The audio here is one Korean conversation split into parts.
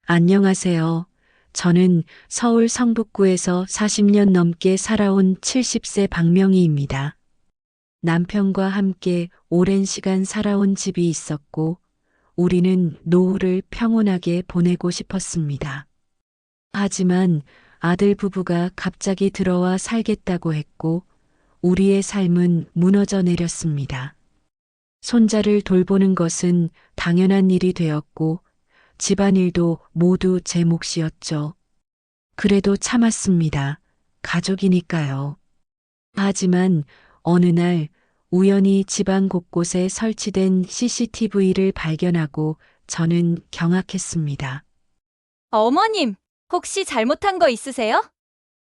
안녕하세요. 저는 서울 성북구에서 40년 넘게 살아온 70세 박명희입니다. 남편과 함께 오랜 시간 살아온 집이 있었고, 우리는 노후를 평온하게 보내고 싶었습니다. 하지만 아들 부부가 갑자기 들어와 살겠다고 했고, 우리의 삶은 무너져 내렸습니다. 손자를 돌보는 것은 당연한 일이 되었고, 집안일도 모두 제 몫이었죠. 그래도 참았습니다. 가족이니까요. 하지만 어느 날 우연히 집안 곳곳에 설치된 CCTV를 발견하고 저는 경악했습니다. 어머님, 혹시 잘못한 거 있으세요?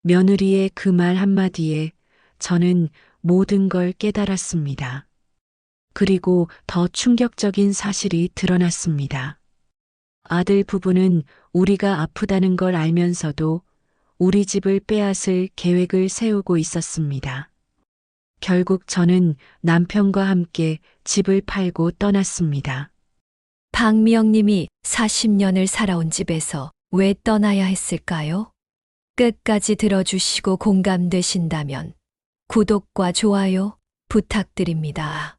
며느리의 그 말 한마디에 저는 모든 걸 깨달았습니다. 그리고 더 충격적인 사실이 드러났습니다. 아들 부부는 우리가 아프다는 걸 알면서도 우리 집을 빼앗을 계획을 세우고 있었습니다. 결국 저는 남편과 함께 집을 팔고 떠났습니다. 박미영님이 40년을 살아온 집에서 왜 떠나야 했을까요? 끝까지 들어주시고 공감되신다면 구독과 좋아요 부탁드립니다.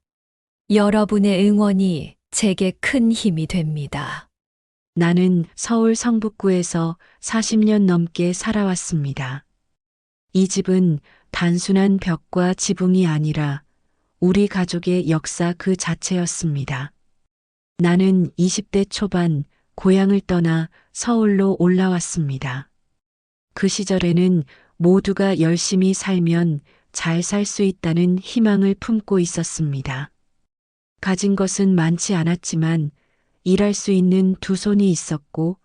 여러분의 응원이 제게 큰 힘이 됩니다. 나는 서울 성북구에서 40년 넘게 살아왔습니다. 이 집은 단순한 벽과 지붕이 아니라 우리 가족의 역사 그 자체였습니다. 나는 20대 초반 고향을 떠나 서울로 올라왔습니다. 그 시절에는 모두가 열심히 살면 잘 살 수 있다는 희망을 품고 있었습니다. 가진 것은 많지 않았지만 일할 수 있는 두 손이 있었고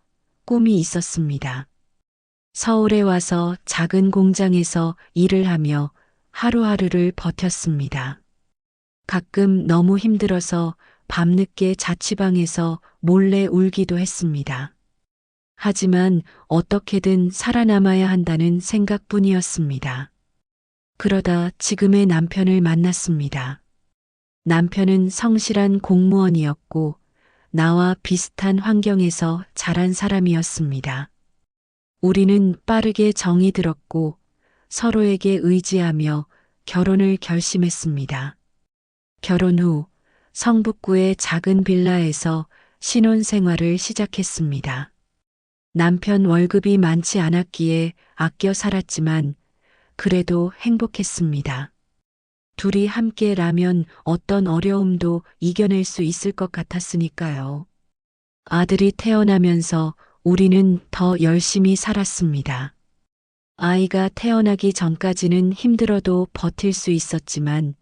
꿈이 있었습니다. 서울에 와서 작은 공장에서 일을 하며 하루하루를 버텼습니다. 가끔 너무 힘들어서 밤늦게 자취방에서 몰래 울기도 했습니다. 하지만 어떻게든 살아남아야 한다는 생각뿐이었습니다. 그러다 지금의 남편을 만났습니다. 남편은 성실한 공무원이었고 나와 비슷한 환경에서 자란 사람이었습니다. 우리는 빠르게 정이 들었고 서로에게 의지하며 결혼을 결심했습니다. 결혼 후 성북구의 작은 빌라에서 신혼생활을 시작했습니다. 남편 월급이 많지 않았기에 아껴 살았지만 그래도 행복했습니다. 둘이 함께라면 어떤 어려움도 이겨낼 수 있을 것 같았으니까요. 아들이 태어나면서 우리는 더 열심히 살았습니다. 아이가 태어나기 전까지는 힘들어도 버틸 수 있었지만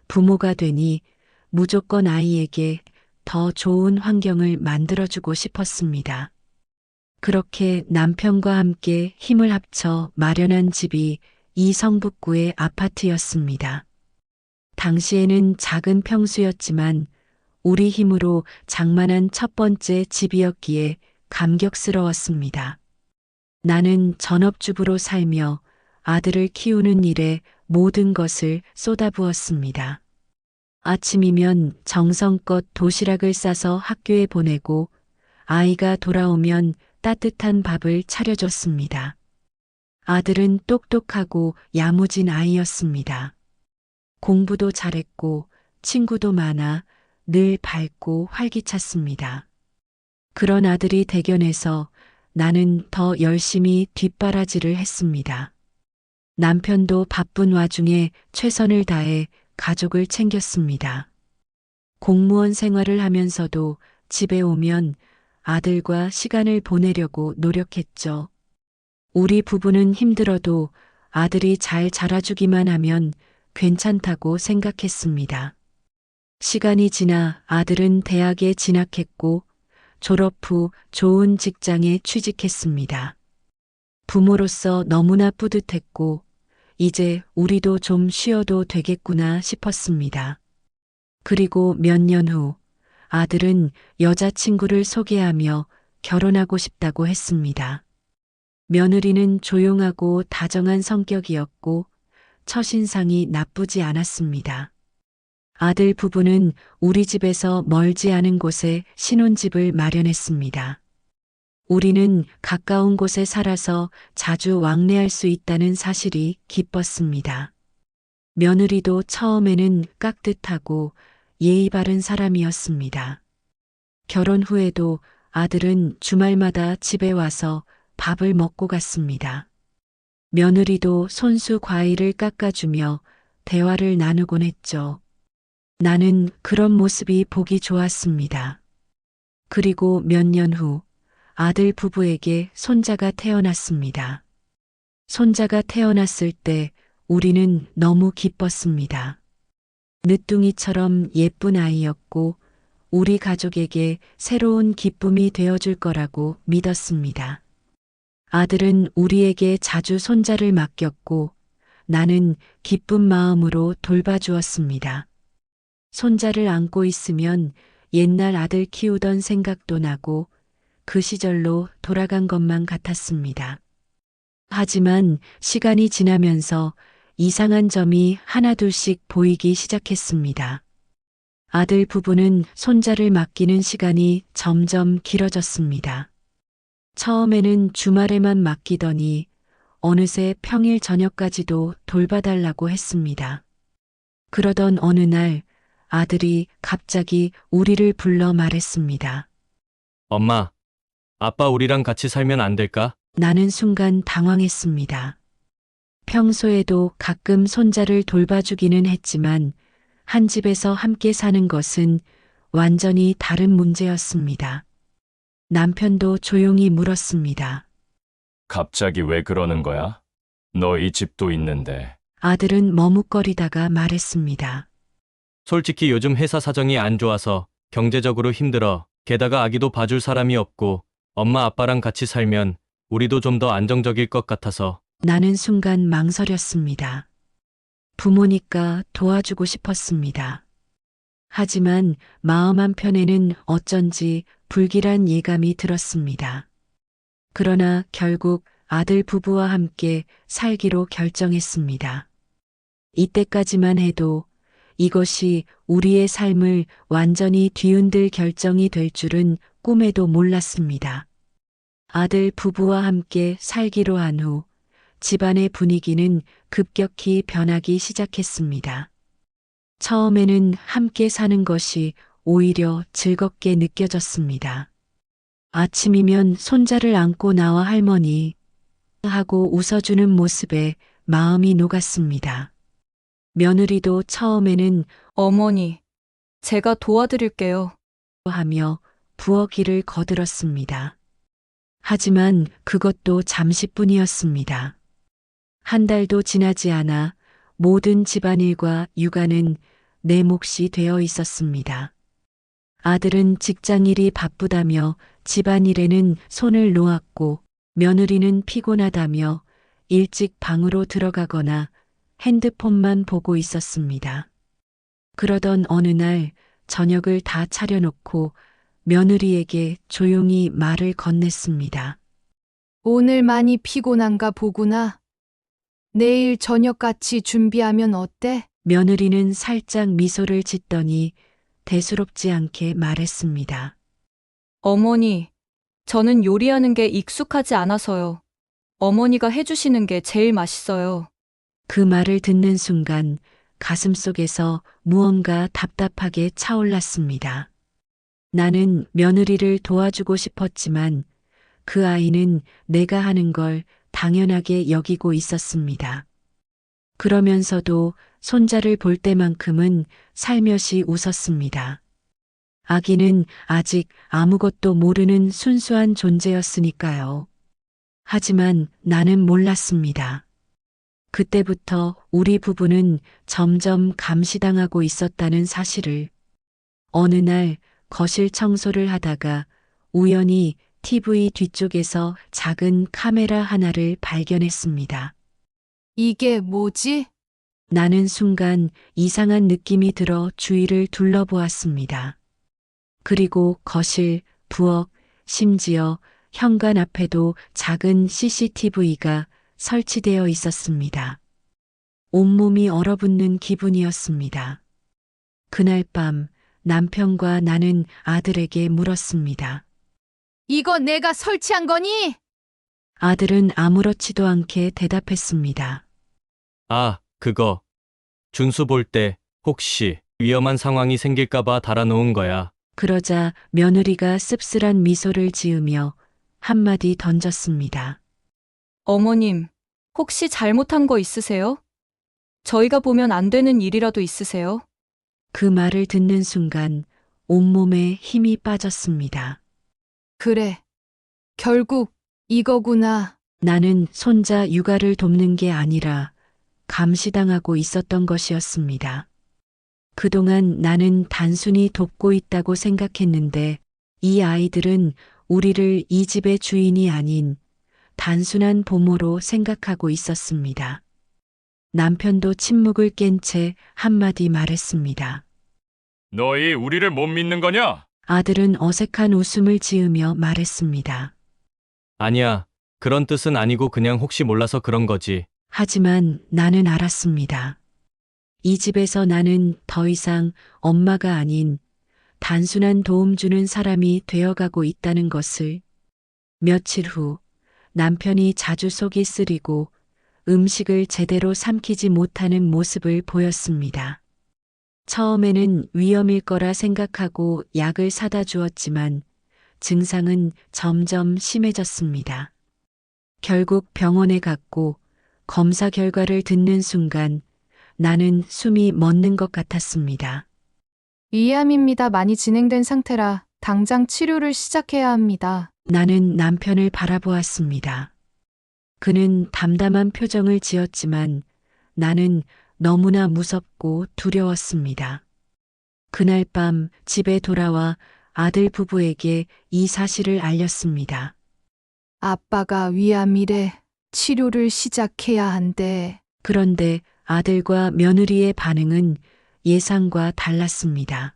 부모가 되니 무조건 아이에게 더 좋은 환경을 만들어주고 싶었습니다. 그렇게 남편과 함께 힘을 합쳐 마련한 집이 이 성북구의 아파트였습니다. 당시에는 작은 평수였지만 우리 힘으로 장만한 첫 번째 집이었기에 감격스러웠습니다. 나는 전업주부로 살며 아들을 키우는 일에 모든 것을 쏟아부었습니다. 아침이면 정성껏 도시락을 싸서 학교에 보내고 아이가 돌아오면 따뜻한 밥을 차려줬습니다. 아들은 똑똑하고 야무진 아이였습니다. 공부도 잘했고 친구도 많아 늘 밝고 활기찼습니다. 그런 아들이 대견해서 나는 더 열심히 뒷바라지를 했습니다. 남편도 바쁜 와중에 최선을 다해 가족을 챙겼습니다. 공무원 생활을 하면서도 집에 오면 아들과 시간을 보내려고 노력했죠. 우리 부부는 힘들어도 아들이 잘 자라주기만 하면 괜찮다고 생각했습니다. 시간이 지나 아들은 대학에 진학했고 졸업 후 좋은 직장에 취직했습니다. 부모로서 너무나 뿌듯했고 이제 우리도 좀 쉬어도 되겠구나 싶었습니다. 그리고 몇 년 후 아들은 여자친구를 소개하며 결혼하고 싶다고 했습니다. 며느리는 조용하고 다정한 성격이었고 첫인상이 나쁘지 않았습니다. 아들 부부는 우리 집에서 멀지 않은 곳에 신혼집을 마련했습니다. 우리는 가까운 곳에 살아서 자주 왕래할 수 있다는 사실이 기뻤습니다. 며느리도 처음에는 깍듯하고 예의 바른 사람이었습니다. 결혼 후에도 아들은 주말마다 집에 와서 밥을 먹고 갔습니다. 며느리도 손수 과일을 깎아주며 대화를 나누곤 했죠. 나는 그런 모습이 보기 좋았습니다. 그리고 몇 년 후 아들 부부에게 손자가 태어났습니다. 손자가 태어났을 때 우리는 너무 기뻤습니다. 늦둥이처럼 예쁜 아이였고 우리 가족에게 새로운 기쁨이 되어줄 거라고 믿었습니다. 아들은 우리에게 자주 손자를 맡겼고 나는 기쁜 마음으로 돌봐주었습니다. 손자를 안고 있으면 옛날 아들 키우던 생각도 나고 그 시절로 돌아간 것만 같았습니다. 하지만 시간이 지나면서 이상한 점이 하나둘씩 보이기 시작했습니다. 아들 부부는 손자를 맡기는 시간이 점점 길어졌습니다. 처음에는 주말에만 맡기더니 어느새 평일 저녁까지도 돌봐달라고 했습니다. 그러던 어느 날 아들이 갑자기 우리를 불러 말했습니다. 엄마, 아빠 우리랑 같이 살면 안 될까? 나는 순간 당황했습니다. 평소에도 가끔 손자를 돌봐주기는 했지만 한 집에서 함께 사는 것은 완전히 다른 문제였습니다. 남편도 조용히 물었습니다. 갑자기 왜 그러는 거야? 너 이 집도 있는데. 아들은 머뭇거리다가 말했습니다. 솔직히 요즘 회사 사정이 안 좋아서 경제적으로 힘들어. 게다가 아기도 봐줄 사람이 없고 엄마 아빠랑 같이 살면 우리도 좀 더 안정적일 것 같아서. 나는 순간 망설였습니다. 부모니까 도와주고 싶었습니다. 하지만 마음 한편에는 어쩐지 불길한 예감이 들었습니다. 그러나 결국 아들 부부와 함께 살기로 결정했습니다. 이때까지만 해도 이것이 우리의 삶을 완전히 뒤흔들 결정이 될 줄은 꿈에도 몰랐습니다. 아들 부부와 함께 살기로 한 후 집안의 분위기는 급격히 변하기 시작했습니다. 처음에는 함께 사는 것이 오히려 즐겁게 느껴졌습니다. 아침이면 손자를 안고 나와 할머니 하고 웃어주는 모습에 마음이 녹았습니다. 며느리도 처음에는 어머니, 제가 도와드릴게요. 하며 부엌일을 거들었습니다. 하지만 그것도 잠시뿐이었습니다. 한 달도 지나지 않아 모든 집안일과 육아는 내 몫이 되어 있었습니다. 아들은 직장일이 바쁘다며 집안일에는 손을 놓았고 며느리는 피곤하다며 일찍 방으로 들어가거나 핸드폰만 보고 있었습니다. 그러던 어느 날 저녁을 다 차려놓고 며느리에게 조용히 말을 건넸습니다. 오늘 많이 피곤한가 보구나. 내일 저녁같이 준비하면 어때? 며느리는 살짝 미소를 짓더니 대수롭지 않게 말했습니다. 어머니, 저는 요리하는 게 익숙하지 않아서요. 어머니가 해주시는 게 제일 맛있어요. 그 말을 듣는 순간 가슴속에서 무언가 답답하게 차올랐습니다. 나는 며느리를 도와주고 싶었지만 그 아이는 내가 하는 걸 당연하게 여기고 있었습니다. 그러면서도 손자를 볼 때만큼은 살며시 웃었습니다. 아기는 아직 아무것도 모르는 순수한 존재였으니까요. 하지만 나는 몰랐습니다. 그때부터 우리 부부는 점점 감시당하고 있었다는 사실을. 어느 날 거실 청소를 하다가 우연히 TV 뒤쪽에서 작은 카메라 하나를 발견했습니다. 이게 뭐지? 나는 순간 이상한 느낌이 들어 주위를 둘러보았습니다. 그리고 거실, 부엌, 심지어 현관 앞에도 작은 CCTV가 설치되어 있었습니다. 온몸이 얼어붙는 기분이었습니다. 그날 밤 남편과 나는 아들에게 물었습니다. 이거 내가 설치한 거니? 아들은 아무렇지도 않게 대답했습니다. 아, 그거. 준수 볼 때 혹시 위험한 상황이 생길까봐 달아놓은 거야. 그러자 며느리가 씁쓸한 미소를 지으며 한마디 던졌습니다. 어머님, 혹시 잘못한 거 있으세요? 저희가 보면 안 되는 일이라도 있으세요? 그 말을 듣는 순간 온몸에 힘이 빠졌습니다. 그래. 결국 이거구나. 나는 손자 육아를 돕는 게 아니라 감시당하고 있었던 것이었습니다. 그동안 나는 단순히 돕고 있다고 생각했는데 이 아이들은 우리를 이 집의 주인이 아닌 단순한 보모로 생각하고 있었습니다. 남편도 침묵을 깬 채 한마디 말했습니다. 너희 우리를 못 믿는 거냐? 아들은 어색한 웃음을 지으며 말했습니다. 아니야. 그런 뜻은 아니고 그냥 혹시 몰라서 그런 거지. 하지만 나는 알았습니다. 이 집에서 나는 더 이상 엄마가 아닌 단순한 도움 주는 사람이 되어가고 있다는 것을. 며칠 후 남편이 자주 속이 쓰리고 음식을 제대로 삼키지 못하는 모습을 보였습니다. 처음에는 위험일 거라 생각하고 약을 사다 주었지만 증상은 점점 심해졌습니다. 결국 병원에 갔고 검사 결과를 듣는 순간 나는 숨이 멎는 것 같았습니다. 위암입니다. 많이 진행된 상태라 당장 치료를 시작해야 합니다. 나는 남편을 바라보았습니다. 그는 담담한 표정을 지었지만 나는 너무나 무섭고 두려웠습니다. 그날 밤 집에 돌아와 아들 부부에게 이 사실을 알렸습니다. 아빠가 위암이래. 치료를 시작해야 한대. 그런데 아들과 며느리의 반응은 예상과 달랐습니다.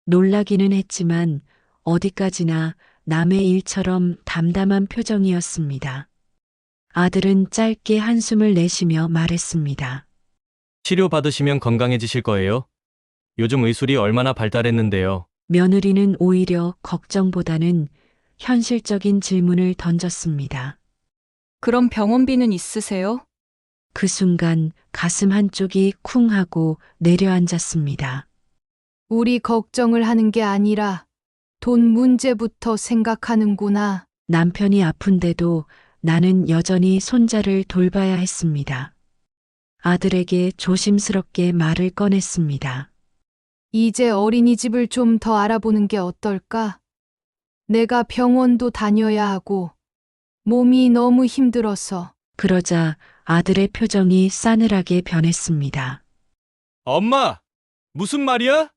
놀라기는 했지만 어디까지나 남의 일처럼 담담한 표정이었습니다. 아들은 짧게 한숨을 내쉬며 말했습니다. 치료받으시면 건강해지실 거예요. 요즘 의술이 얼마나 발달했는데요. 며느리는 오히려 걱정보다는 현실적인 질문을 던졌습니다. 그럼 병원비는 있으세요? 그 순간 가슴 한쪽이 쿵 하고 내려앉았습니다. 우리 걱정을 하는 게 아니라 돈 문제부터 생각하는구나. 남편이 아픈데도 나는 여전히 손자를 돌봐야 했습니다. 아들에게 조심스럽게 말을 꺼냈습니다. 이제 어린이집을 좀 더 알아보는 게 어떨까? 내가 병원도 다녀야 하고 몸이 너무 힘들어서. 그러자 아들의 표정이 싸늘하게 변했습니다. 엄마! 무슨 말이야?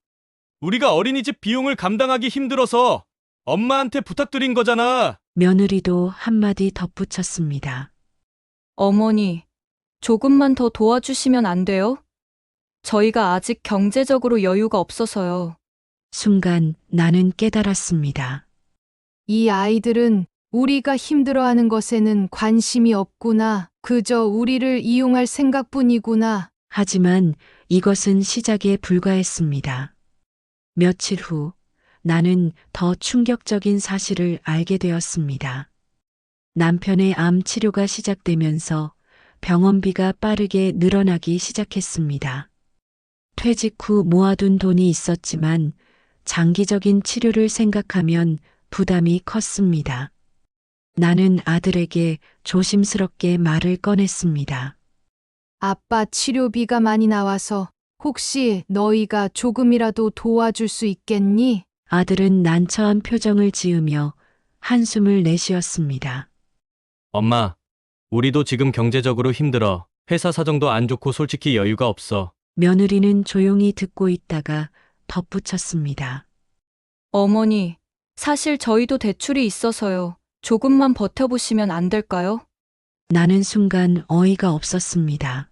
우리가 어린이집 비용을 감당하기 힘들어서 엄마한테 부탁드린 거잖아. 며느리도 한마디 덧붙였습니다. 어머니, 조금만 더 도와주시면 안 돼요? 저희가 아직 경제적으로 여유가 없어서요. 순간 나는 깨달았습니다. 이 아이들은 우리가 힘들어하는 것에는 관심이 없구나. 그저 우리를 이용할 생각뿐이구나. 하지만 이것은 시작에 불과했습니다. 며칠 후 나는 더 충격적인 사실을 알게 되었습니다. 남편의 암 치료가 시작되면서 병원비가 빠르게 늘어나기 시작했습니다. 퇴직 후 모아둔 돈이 있었지만 장기적인 치료를 생각하면 부담이 컸습니다. 나는 아들에게 조심스럽게 말을 꺼냈습니다. 아빠 치료비가 많이 나와서 혹시 너희가 조금이라도 도와줄 수 있겠니? 아들은 난처한 표정을 지으며 한숨을 내쉬었습니다. 엄마, 우리도 지금 경제적으로 힘들어. 회사 사정도 안 좋고 솔직히 여유가 없어. 며느리는 조용히 듣고 있다가 덧붙였습니다. 어머니, 사실 저희도 대출이 있어서요. 조금만 버텨보시면 안 될까요? 나는 순간 어이가 없었습니다.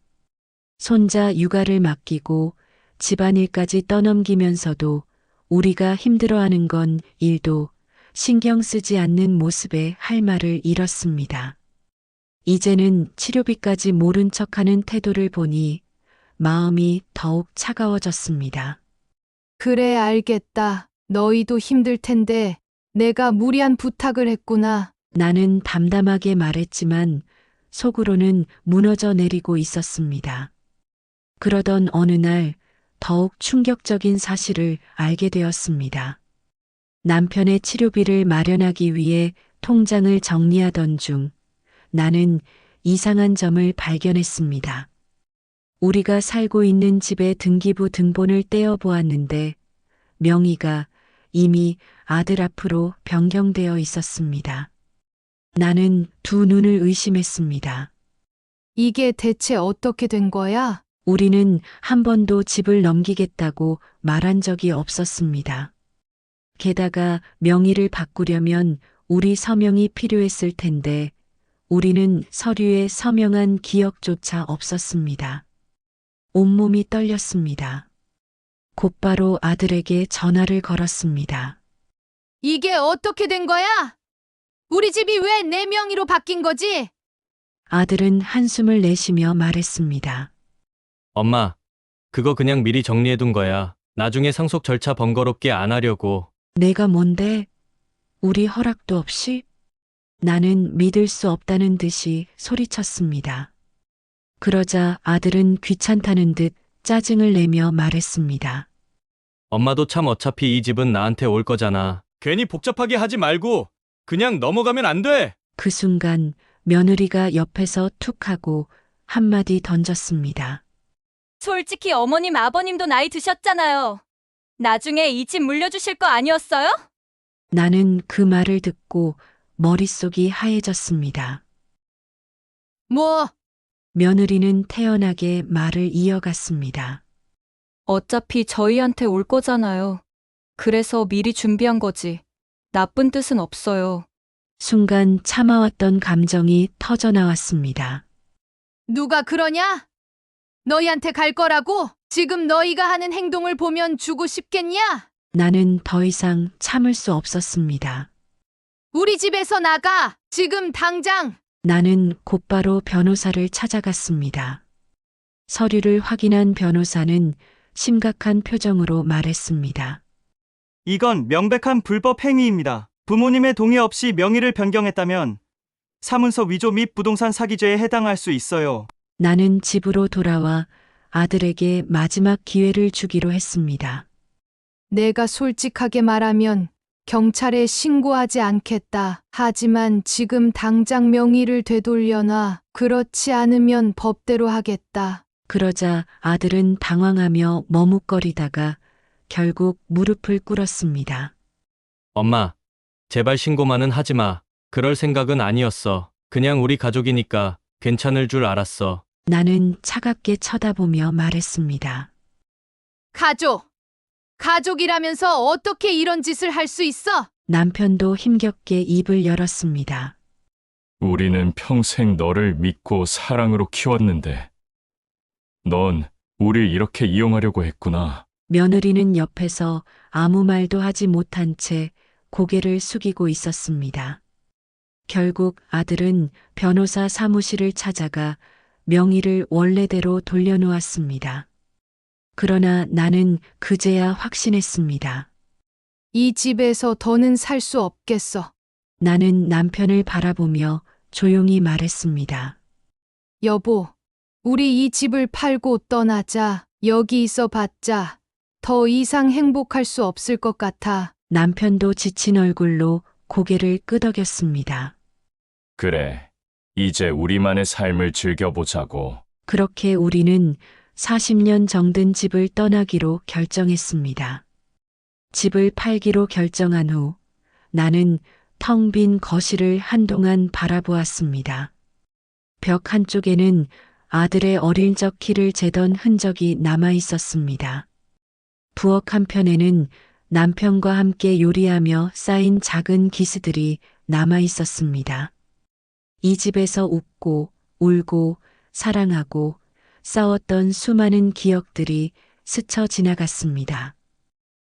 손자 육아를 맡기고 집안일까지 떠넘기면서도 우리가 힘들어하는 건 일도 신경 쓰지 않는 모습에 할 말을 잃었습니다. 이제는 치료비까지 모른 척하는 태도를 보니 마음이 더욱 차가워졌습니다. 그래, 알겠다. 너희도 힘들 텐데 내가 무리한 부탁을 했구나. 나는 담담하게 말했지만 속으로는 무너져 내리고 있었습니다. 그러던 어느 날 더욱 충격적인 사실을 알게 되었습니다. 남편의 치료비를 마련하기 위해 통장을 정리하던 중 나는 이상한 점을 발견했습니다. 우리가 살고 있는 집의 등기부 등본을 떼어 보았는데 명의가 이미 아들 앞으로 변경되어 있었습니다. 나는 두 눈을 의심했습니다. 이게 대체 어떻게 된 거야? 우리는 한 번도 집을 넘기겠다고 말한 적이 없었습니다. 게다가 명의를 바꾸려면 우리 서명이 필요했을 텐데 우리는 서류에 서명한 기억조차 없었습니다. 온몸이 떨렸습니다. 곧바로 아들에게 전화를 걸었습니다. 이게 어떻게 된 거야? 우리 집이 왜 내 명의로 바뀐 거지? 아들은 한숨을 내쉬며 말했습니다. 엄마, 그거 그냥 미리 정리해둔 거야. 나중에 상속 절차 번거롭게 안 하려고. 내가 뭔데? 우리 허락도 없이? 나는 믿을 수 없다는 듯이 소리쳤습니다. 그러자 아들은 귀찮다는 듯 짜증을 내며 말했습니다. 엄마도 참 어차피 이 집은 나한테 올 거잖아. 괜히 복잡하게 하지 말고 그냥 넘어가면 안 돼. 그 순간 며느리가 옆에서 툭 하고 한마디 던졌습니다. 솔직히 어머님, 아버님도 나이 드셨잖아요. 나중에 이 집 물려주실 거 아니었어요? 나는 그 말을 듣고 머릿속이 하얘졌습니다. 뭐, 며느리는 태연하게 말을 이어갔습니다. 어차피 저희한테 올 거잖아요. 그래서 미리 준비한 거지. 나쁜 뜻은 없어요. 순간 참아왔던 감정이 터져나왔습니다. 누가 그러냐? 너희한테 갈 거라고? 지금 너희가 하는 행동을 보면 주고 싶겠냐? 나는 더 이상 참을 수 없었습니다. 우리 집에서 나가! 지금 당장! 나는 곧바로 변호사를 찾아갔습니다. 서류를 확인한 변호사는 심각한 표정으로 말했습니다. 이건 명백한 불법 행위입니다. 부모님의 동의 없이 명의를 변경했다면 사문서 위조 및 부동산 사기죄에 해당할 수 있어요. 나는 집으로 돌아와 아들에게 마지막 기회를 주기로 했습니다. 내가 솔직하게 말하면 경찰에 신고하지 않겠다. 하지만 지금 당장 명의를 되돌려놔. 그렇지 않으면 법대로 하겠다. 그러자 아들은 당황하며 머뭇거리다가 결국 무릎을 꿇었습니다. 엄마, 제발 신고만은 하지 마. 그럴 생각은 아니었어. 그냥 우리 가족이니까 괜찮을 줄 알았어. 나는 차갑게 쳐다보며 말했습니다. 가족이라면서 어떻게 이런 짓을 할 수 있어? 남편도 힘겹게 입을 열었습니다. 우리는 평생 너를 믿고 사랑으로 키웠는데 넌 우릴 이렇게 이용하려고 했구나. 며느리는 옆에서 아무 말도 하지 못한 채 고개를 숙이고 있었습니다. 결국 아들은 변호사 사무실을 찾아가 명의를 원래대로 돌려놓았습니다. 그러나 나는 그제야 확신했습니다. 이 집에서 더는 살 수 없겠어. 나는 남편을 바라보며 조용히 말했습니다. 여보, 우리 이 집을 팔고 떠나자. 여기 있어 봤자 더 이상 행복할 수 없을 것 같아. 남편도 지친 얼굴로 고개를 끄덕였습니다. 그래, 이제 우리만의 삶을 즐겨보자고. 그렇게 우리는 40년 정든 집을 떠나기로 결정했습니다. 집을 팔기로 결정한 후 나는 텅 빈 거실을 한동안 바라보았습니다. 벽 한쪽에는 아들의 어릴 적 키를 재던 흔적이 남아 있었습니다. 부엌 한편에는 남편과 함께 요리하며 쌓인 작은 기스들이 남아 있었습니다. 이 집에서 웃고 울고 사랑하고 싸웠던 수많은 기억들이 스쳐 지나갔습니다.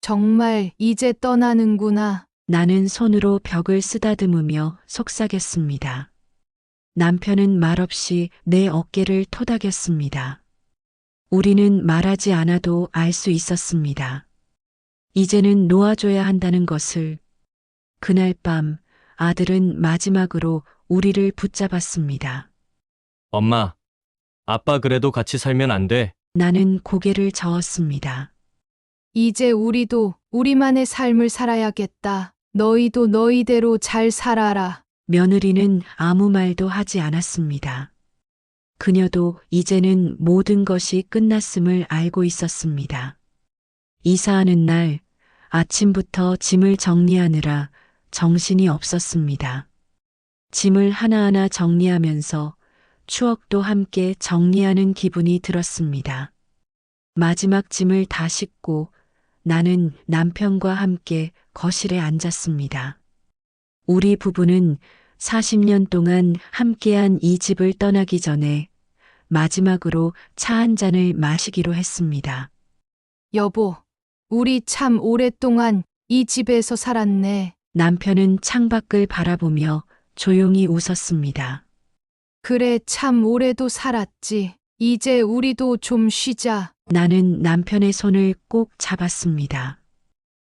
정말 이제 떠나는구나. 나는 손으로 벽을 쓰다듬으며 속삭였습니다. 남편은 말없이 내 어깨를 토닥였습니다. 우리는 말하지 않아도 알 수 있었습니다. 이제는 놓아줘야 한다는 것을. 그날 밤 아들은 마지막으로 우리를 붙잡았습니다. 엄마, 아빠 그래도 같이 살면 안 돼. 나는 고개를 저었습니다. 이제 우리도 우리만의 삶을 살아야겠다. 너희도 너희대로 잘 살아라. 며느리는 아무 말도 하지 않았습니다. 그녀도 이제는 모든 것이 끝났음을 알고 있었습니다. 이사하는 날 아침부터 짐을 정리하느라 정신이 없었습니다. 짐을 하나하나 정리하면서 추억도 함께 정리하는 기분이 들었습니다. 마지막 짐을 다 싣고 나는 남편과 함께 거실에 앉았습니다. 우리 부부는 40년 동안 함께한 이 집을 떠나기 전에 마지막으로 차 한 잔을 마시기로 했습니다. 여보, 우리 참 오랫동안 이 집에서 살았네. 남편은 창밖을 바라보며 조용히 웃었습니다. 그래, 참 오래도 살았지. 이제 우리도 좀 쉬자. 나는 남편의 손을 꼭 잡았습니다.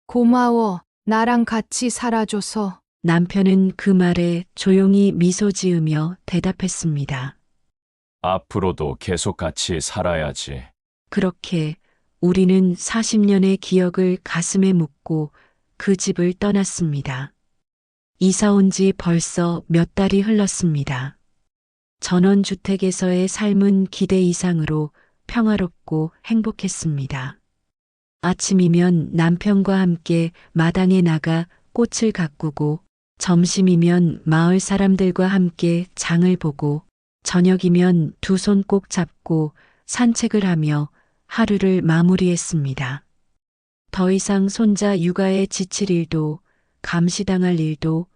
고마워. 나랑 같이 살아줘서. 남편은 그 말에 조용히 미소 지으며 대답했습니다. 앞으로도 계속 같이 살아야지. 그렇게 우리는 40년의 기억을 가슴에 묻고 그 집을 떠났습니다. 이사 온 지 벌써 몇 달이 흘렀습니다. 전원주택에서의 삶은 기대 이상으로 평화롭고 행복했습니다. 아침이면 남편과 함께 마당에 나가 꽃을 가꾸고, 점심이면 마을 사람들과 함께 장을 보고, 저녁이면 두 손 꼭 잡고 산책을 하며 하루를 마무리했습니다. 더 이상 손자 육아에 지칠 일도, 감시당할 일도,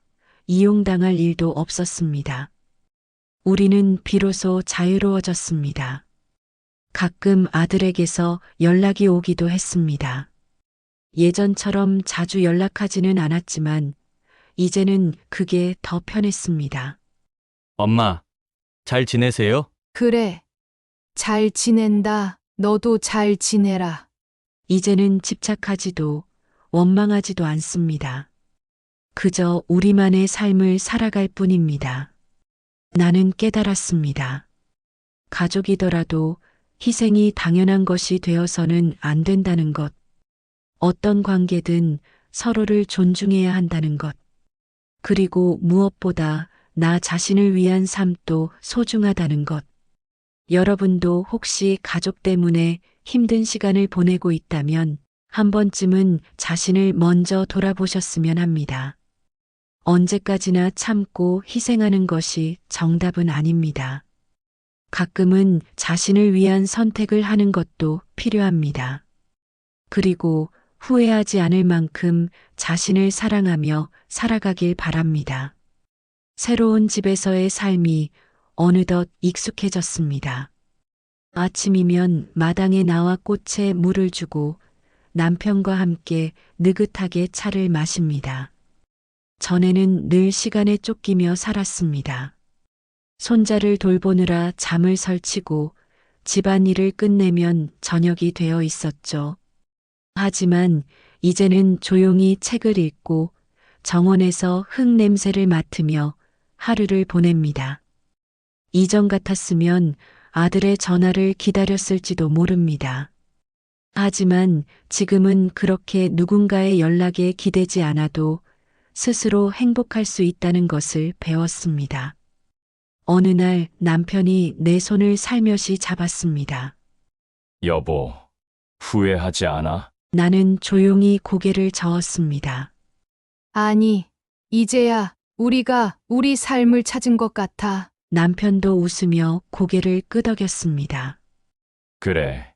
이용당할 일도 없었습니다. 우리는 비로소 자유로워졌습니다. 가끔 아들에게서 연락이 오기도 했습니다. 예전처럼 자주 연락하지는 않았지만 이제는 그게 더 편했습니다. 엄마, 잘 지내세요? 그래. 잘 지낸다. 너도 잘 지내라. 이제는 집착하지도 원망하지도 않습니다. 그저 우리만의 삶을 살아갈 뿐입니다. 나는 깨달았습니다. 가족이더라도 희생이 당연한 것이 되어서는 안 된다는 것. 어떤 관계든 서로를 존중해야 한다는 것. 그리고 무엇보다 나 자신을 위한 삶도 소중하다는 것. 여러분도 혹시 가족 때문에 힘든 시간을 보내고 있다면 한 번쯤은 자신을 먼저 돌아보셨으면 합니다. 언제까지나 참고 희생하는 것이 정답은 아닙니다. 가끔은 자신을 위한 선택을 하는 것도 필요합니다. 그리고 후회하지 않을 만큼 자신을 사랑하며 살아가길 바랍니다. 새로운 집에서의 삶이 어느덧 익숙해졌습니다. 아침이면 마당에 나와 꽃에 물을 주고 남편과 함께 느긋하게 차를 마십니다. 전에는 늘 시간에 쫓기며 살았습니다. 손자를 돌보느라 잠을 설치고 집안일을 끝내면 저녁이 되어 있었죠. 하지만 이제는 조용히 책을 읽고 정원에서 흙 냄새를 맡으며 하루를 보냅니다. 이전 같았으면 아들의 전화를 기다렸을지도 모릅니다. 하지만 지금은 그렇게 누군가의 연락에 기대지 않아도 스스로 행복할 수 있다는 것을 배웠습니다. 어느 날 남편이 내 손을 살며시 잡았습니다. 여보, 후회하지 않아? 나는 조용히 고개를 저었습니다. 아니, 이제야 우리가 우리 삶을 찾은 것 같아. 남편도 웃으며 고개를 끄덕였습니다. 그래.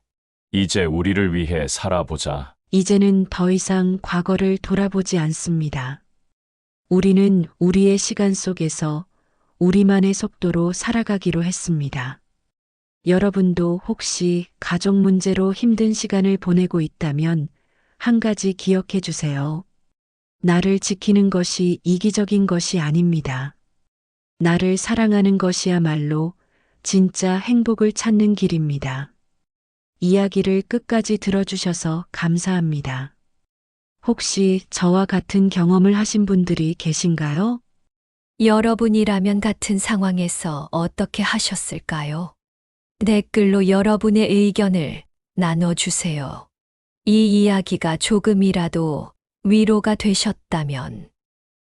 이제 우리를 위해 살아보자. 이제는 더 이상 과거를 돌아보지 않습니다. 우리는 우리의 시간 속에서 우리만의 속도로 살아가기로 했습니다. 여러분도 혹시 가족 문제로 힘든 시간을 보내고 있다면 한 가지 기억해 주세요. 나를 지키는 것이 이기적인 것이 아닙니다. 나를 사랑하는 것이야말로 진짜 행복을 찾는 길입니다. 이야기를 끝까지 들어주셔서 감사합니다. 혹시 저와 같은 경험을 하신 분들이 계신가요? 여러분이라면 같은 상황에서 어떻게 하셨을까요? 댓글로 여러분의 의견을 나눠주세요. 이 이야기가 조금이라도 위로가 되셨다면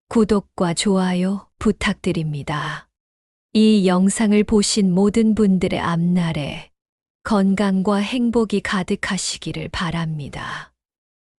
구독과 좋아요 부탁드립니다. 이 영상을 보신 모든 분들의 앞날에 건강과 행복이 가득하시기를 바랍니다.